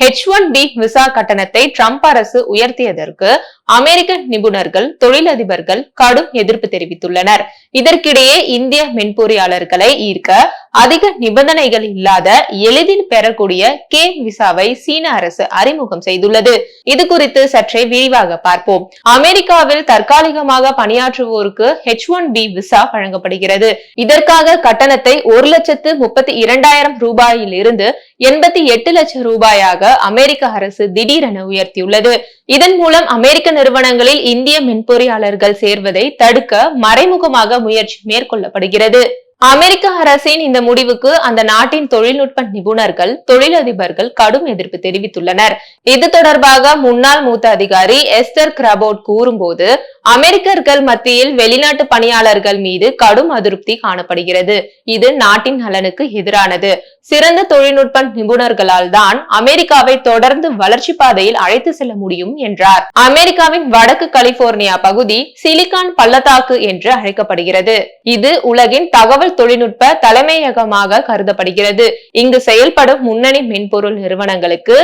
H1B visa கட்டணத்தை Trump அரசு உயர்த்தியதற்கு அமெரிக்க நிபுணர்கள், தொழிலதிபர்கள் கடும் எதிர்ப்பு தெரிவித்துள்ளனர். இதற்கிடையே இந்திய மென்பொறியாளர்களை ஈர்க்க அதிக நிபந்தனைகள் இல்லாத எளிதில் பெறக்கூடிய கே விசாவை சீன அரசு அறிமுகம் செய்துள்ளது. இது குறித்து சற்றே விரிவாக பார்ப்போம். அமெரிக்காவில் தற்காலிகமாக பணியாற்றுவோருக்கு H1B விசா வழங்கப்படுகிறது. இதற்காக கட்டணத்தை 1,32,200 ரூபாயில் இருந்து 88 லட்சம் ரூபாயாக அமெரிக்க அரசு திடீரென உயர்த்தியுள்ளது. இதன் மூலம் அமெரிக்க நிறுவனங்களில் இந்திய மென்பொறியாளர்கள் சேர்வதை தடுக்க மறைமுகமாக முயற்சி மேற்கொள்ளப்படுகிறது. அமெரிக்க அரசின் இந்த முடிவுக்கு அந்த நாட்டின் தொழில்நுட்ப நிபுணர்கள், தொழிலதிபர்கள் கடும் எதிர்ப்பு தெரிவித்துள்ளனர். இது தொடர்பாக முன்னாள் மூத்த அதிகாரி எஸ்தர் கிராபோட் கூறும்போது, அமெரிக்கர்கள் மத்தியில் வெளிநாட்டு பணியாளர்கள் மீது கடும் அதிருப்தி காணப்படுகிறது. இது நாட்டின் நலனுக்கு எதிரானது. சிறந்த தொழில்நுட்ப நிபுணர்களால் தான் அமெரிக்காவை தொடர்ந்து வளர்ச்சி பாதையில் அழைத்து செல்ல முடியும் என்றார். அமெரிக்காவின் வடக்கு கலிபோர்னியா பகுதி சிலிகான் பள்ளத்தாக்கு என்று அழைக்கப்படுகிறது. இது உலகின் தகவல் தொழில்நுட்ப தலைமையகமாக கருதப்படுகிறது. இங்கு செயல்படும் முன்னணி மென்பொருள் நிறுவனங்களுக்கு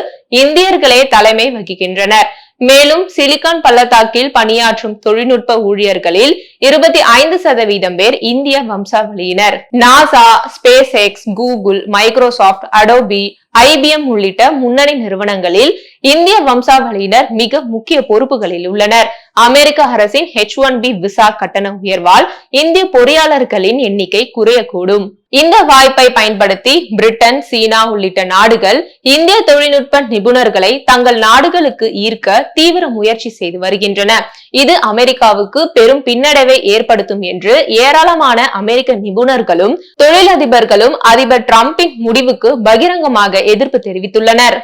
இந்தியர்களே தலைமை வகிக்கின்றனர். மேலும் சிலிகான் பள்ளத்தாக்கில் பணியாற்றும் தொழில்நுட்ப ஊழியர்களில் 25% பேர் இந்திய வம்சாவளியினர். NASA, space X, Google, Microsoft, Adobe, IBM உள்ளிட்ட முன்னணி நிறுவனங்களில் இந்திய வம்சாவளியினர் மிக முக்கிய பொறுப்புகளில் உள்ளனர். அமெரிக்க அரசின் H1B விசா கட்டண உயர்வால் இந்திய பொறியாளர்களின் எண்ணிக்கை குறையக்கூடும். இந்த வாய்ப்பை பயன்படுத்தி பிரிட்டன், சீனா உள்ளிட்ட நாடுகள் இந்திய தொழில்நுட்ப நிபுணர்களை தங்கள் நாடுகளுக்கு ஈர்க்க தீவிர முயற்சி செய்து வருகின்றன. இது அமெரிக்காவுக்கு பெரும் பின்னடைவை ஏற்படுத்தும் என்று ஏராளமான அமெரிக்க நிபுணர்களும் தொழிலதிபர்களும் அதிபர் டிரம்பின் முடிவுக்கு பகிரங்கமாக எதிர்ப்பு தெரிவித்துள்ளனர்.